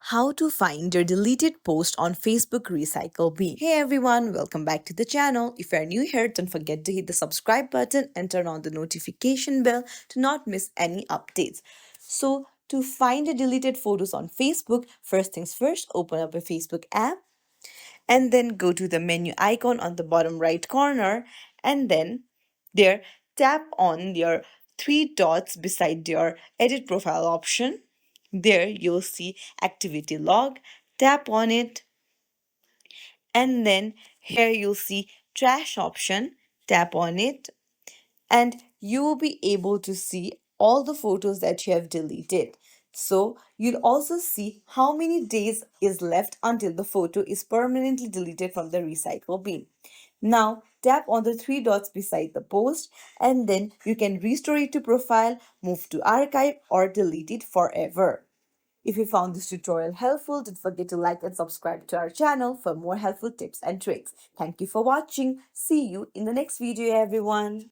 How to find your deleted post on Facebook Recycle Bin. Hey everyone, welcome back to the channel. If you are new here, don't forget to hit the subscribe button and turn on the notification bell to not miss any updates. So, to find the deleted photos on Facebook, first things first, open up a Facebook app and then go to the menu icon on the bottom right corner and then there tap on your three dots beside your edit profile option. There you'll see activity log. Tap on it and then here you'll see trash option. Tap on it and you will be able to see all the photos that you have deleted. So you'll also see how many days is left until the photo is permanently deleted from the recycle bin. Now tap on the three dots beside the post and then you can restore it to profile, move to archive or delete it forever. If you found this tutorial helpful, don't forget to like and subscribe to our channel for more helpful tips and tricks. Thank you for watching. See you in the next video, everyone.